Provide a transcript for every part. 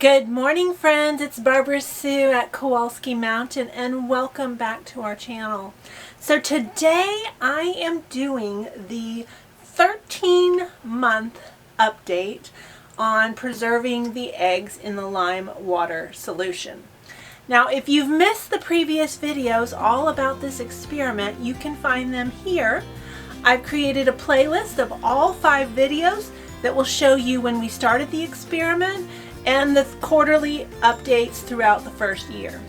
Good morning, friends. It's Barbara Sue at Kowalski Mountain, and welcome back to our channel. So today I am doing the 13-month update on preserving the eggs in the lime water solution. Now, if you've missed the previous videos all about this experiment, you can find them here. I've created a playlist of all 5 videos that will show you when we started the experiment and the quarterly updates throughout the first year.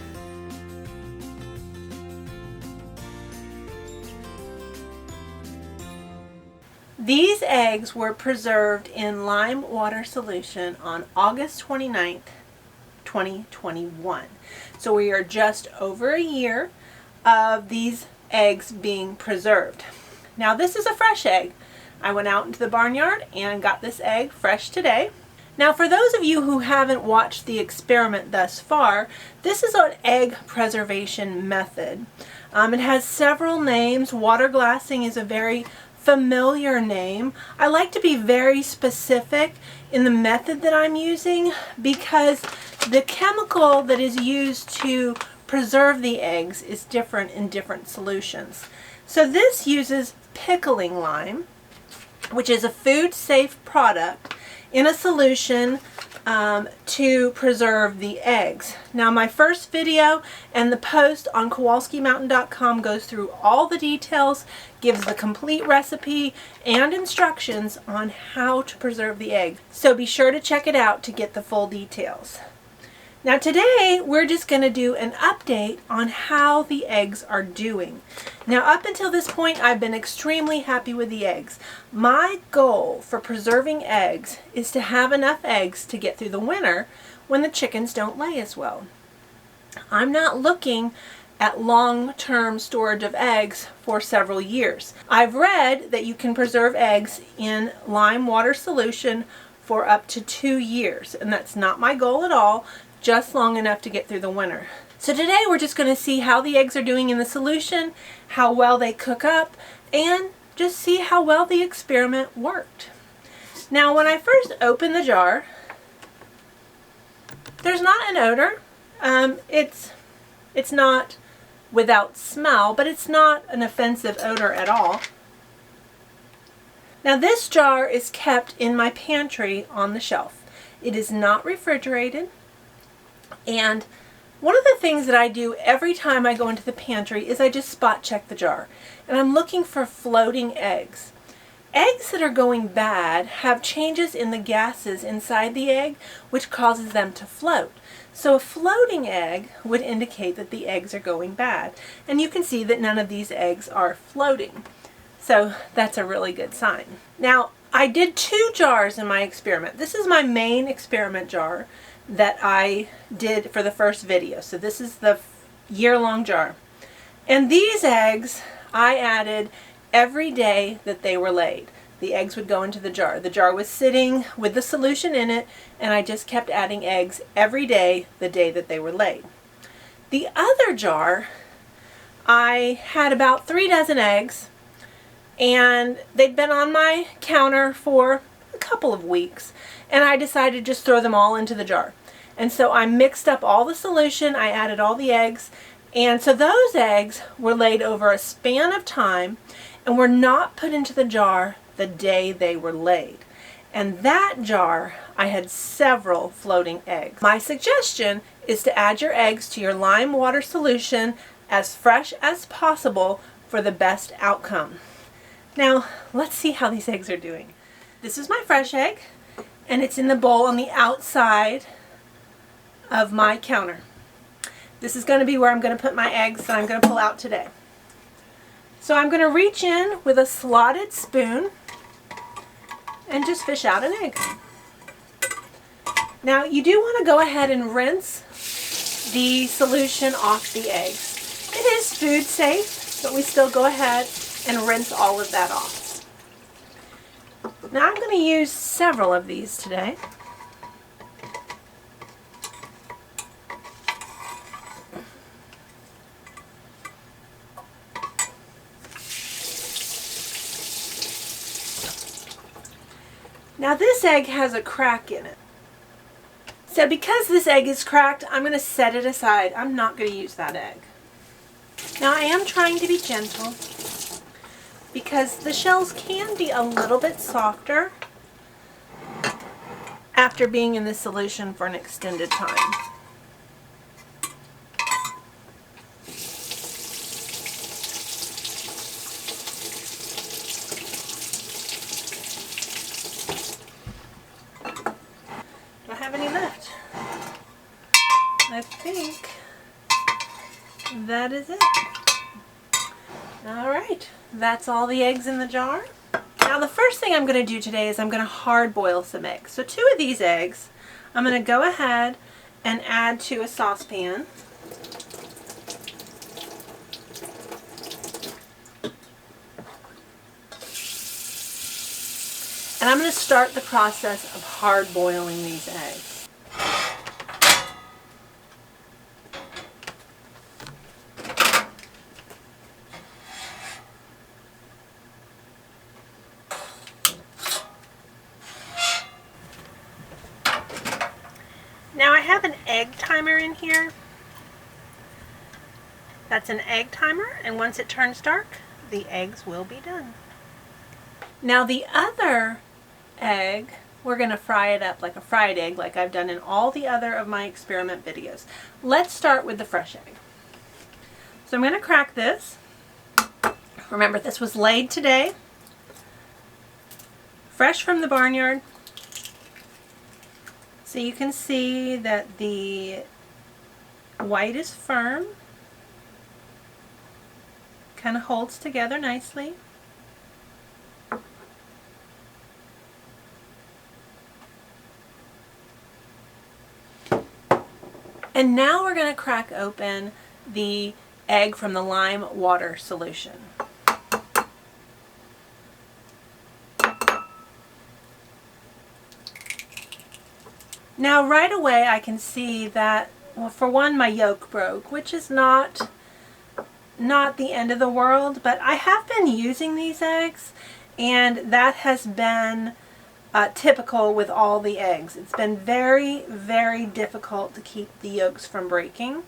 These eggs were preserved in lime water solution on August 29th, 2021. So we are just over a year of these eggs being preserved. Now this is a fresh egg. I went out into the barnyard and got this egg fresh today. Now, for those of you who haven't watched the experiment thus far, this is an egg preservation method. It has several names. Water glassing is a very familiar name. I like to be very specific in the method that I'm using because the chemical that is used to preserve the eggs is different in different solutions. So this uses pickling lime, which is a food-safe product, in a solution to preserve the eggs. Now, my first video and the post on KowalskiMountain.com goes through all the details, gives the complete recipe and instructions on how to preserve the egg. So be sure to check it out to get the full details. Now today we're just going to do an update on how the eggs are doing. Now up until this point I've been extremely happy with the eggs. My goal for preserving eggs is to have enough eggs to get through the winter when the chickens don't lay as well. I'm not looking at long-term storage of eggs for several years. I've read that you can preserve eggs in lime water solution for up to 2 years, and that's not my goal at all. Just long enough to get through the winter. So today we're just going to see how the eggs are doing in the solution, how well they cook up, and just see how well the experiment worked. Now, when I first opened the jar, there's not an odor. It's not without smell, but it's not an offensive odor at all. Now this jar is kept in my pantry on the shelf. It is not refrigerated. And one of the things that I do every time I go into the pantry is I just spot check the jar. And I'm looking for floating eggs. Eggs that are going bad have changes in the gases inside the egg, which causes them to float. So a floating egg would indicate that the eggs are going bad. And you can see that none of these eggs are floating. So that's a really good sign. Now, I did 2 jars in my experiment. This is my main experiment jar that I did for the first video. So this is the year-long jar. And these eggs I added every day that they were laid. The eggs would go into the jar. The jar was sitting with the solution in it, and I just kept adding eggs every day the day that they were laid. The other jar, I had about 3 dozen eggs, and they'd been on my counter for a couple of weeks, and I decided to just throw them all into the jar. And so I mixed up all the solution, I added all the eggs, and so those eggs were laid over a span of time and were not put into the jar the day they were laid. And that jar, I had several floating eggs. My suggestion is to add your eggs to your lime water solution as fresh as possible for the best outcome. Now, let's see how these eggs are doing. This is my fresh egg, and it's in the bowl on the outside of my counter. This is going to be where I'm going to put my eggs that I'm going to pull out today. So I'm going to reach in with a slotted spoon and just fish out an egg. Now you do want to go ahead and rinse the solution off the eggs. It is food safe, but we still go ahead and rinse all of that off. Now I'm going to use several of these today. Now this egg has a crack in it. So because this egg is cracked, I'm going to set it aside. I'm not going to use that egg. Now I am trying to be gentle because the shells can be a little bit softer after being in the solution for an extended time. Do I have any left? I think that is it. Alright, that's all the eggs in the jar. Now the first thing I'm going to do today is I'm going to hard boil some eggs. So 2 of these eggs I'm going to go ahead and add to a saucepan. And I'm going to start the process of hard boiling these eggs. Now I have an egg timer in here. That's an egg timer, and once it turns dark, the eggs will be done. Now the other egg, we're going to fry it up like a fried egg, like I've done in all the other of my experiment videos. Let's start with the fresh egg. So I'm going to crack this. Remember, this was laid today, fresh from the barnyard. So you can see that the white is firm, kind of holds together nicely. And now we're going to crack open the egg from the lime water solution. Now right away I can see that, well, for one, my yolk broke, which is not the end of the world, but I have been using these eggs, and that has been typical with all the eggs. It's been very, very difficult to keep the yolks from breaking.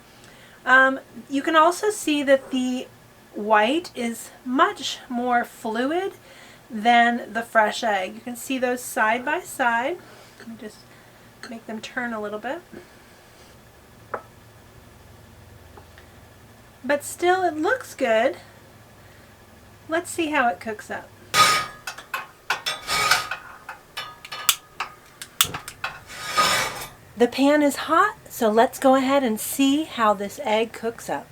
You can also see that the white is much more fluid than the fresh egg. You can see those side by side. Let me just make them turn a little bit. But still, it looks good. Let's see how it cooks up. The pan is hot, so let's go ahead and see how this egg cooks up.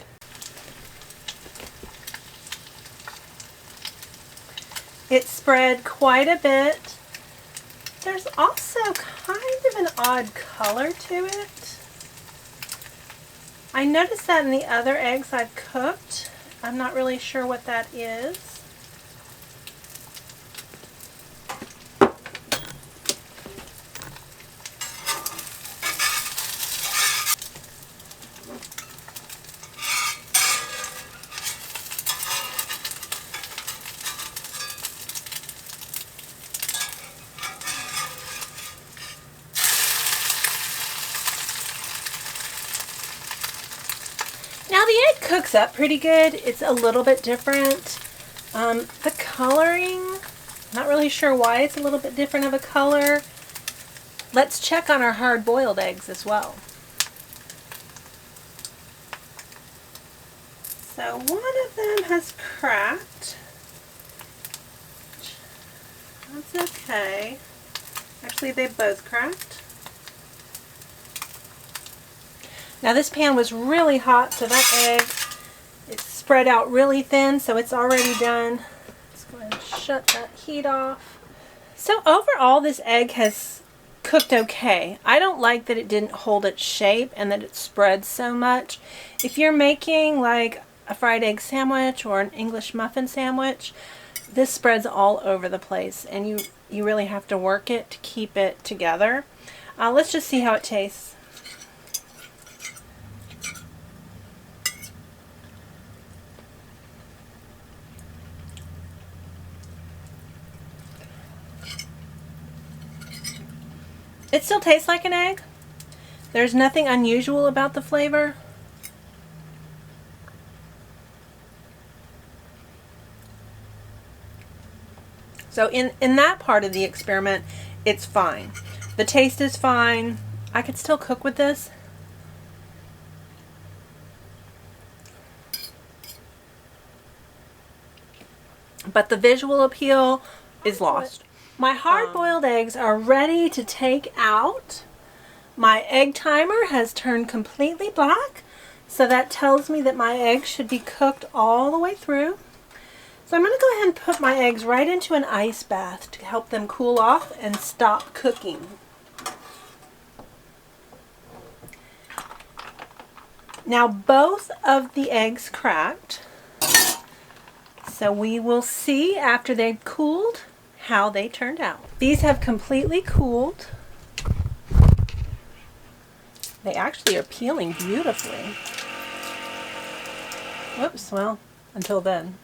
It spread quite a bit. There's also kind of an odd color to it. I noticed that in the other eggs I've cooked. I'm not really sure what that is. Now the egg cooks up pretty good. It's a little bit different. The coloring, not really sure why it's a little bit different of a color. Let's check on our hard-boiled eggs as well. So one of them has cracked. That's okay. Actually, they both cracked. Now this pan was really hot, so that egg, it's spread out really thin, so it's already done. Let's go ahead and shut that heat off. So overall, this egg has cooked okay. I don't like that it didn't hold its shape and that it spread so much. If you're making like a fried egg sandwich or an English muffin sandwich, this spreads all over the place, and you really have to work it to keep it together. Let's just see how it tastes. It still tastes like an egg. There's nothing unusual about the flavor. So in that part of the experiment, it's fine. The taste is fine. I could still cook with this. But the visual appeal is lost. My hard-boiled eggs are ready to take out. My egg timer has turned completely black, so that tells me that my eggs should be cooked all the way through. So I'm going to go ahead and put my eggs right into an ice bath to help them cool off and stop cooking. Now both of the eggs cracked, so we will see after they've cooled how they turned out. These have completely cooled. They actually are peeling beautifully. Whoops, well, until then.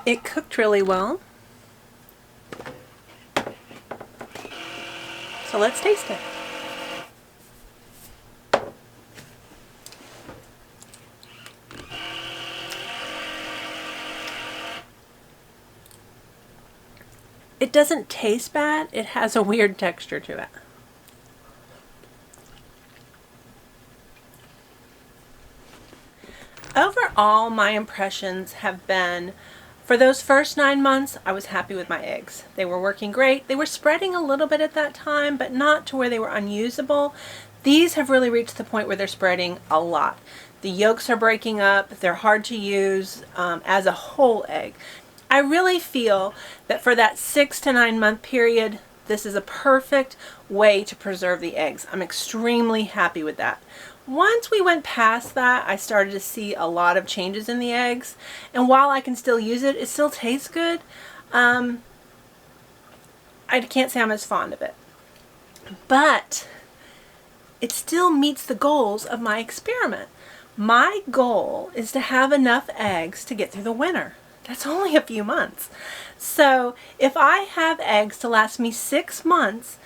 It cooked really well. So let's taste it. It doesn't taste bad. It has a weird texture to it. Overall, my impressions have been, for those first 9 months, I was happy with my eggs. They were working great. They were spreading a little bit at that time, but not to where they were unusable. These have really reached the point where they're spreading a lot. The yolks are breaking up. They're hard to use as a whole egg. I really feel that for that 6 to 9 month period, this is a perfect way to preserve the eggs. I'm extremely happy with that. Once we went past that, I started to see a lot of changes in the eggs, and while I can still use it, it still tastes good. I can't say I'm as fond of it, but it still meets the goals of my experiment. My goal is to have enough eggs to get through the winter. That's only a few months. So if I have eggs to last me 6 months,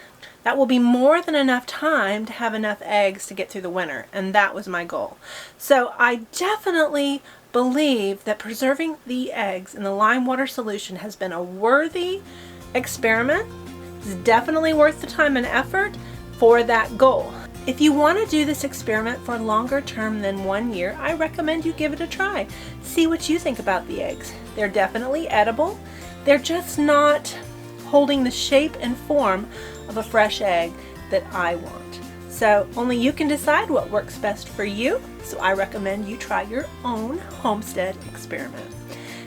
that will be more than enough time to have enough eggs to get through the winter, and that was my goal. So I definitely believe that preserving the eggs in the lime water solution has been a worthy experiment. It's definitely worth the time and effort for that goal. If you want to do this experiment for longer term than 1 year, I recommend you give it a try. See what you think about the eggs. They're definitely edible. They're just not holding the shape and form of a fresh egg that I want. So only you can decide what works best for you. So I recommend you try your own homestead experiment.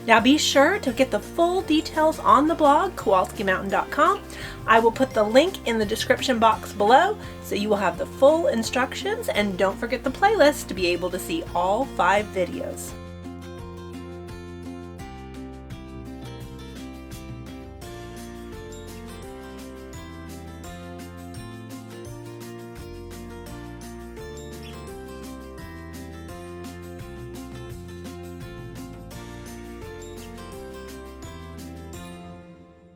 Now be sure to get the full details on the blog, KowalskiMountain.com. I will put the link in the description box below so you will have the full instructions, and don't forget the playlist to be able to see all 5 videos.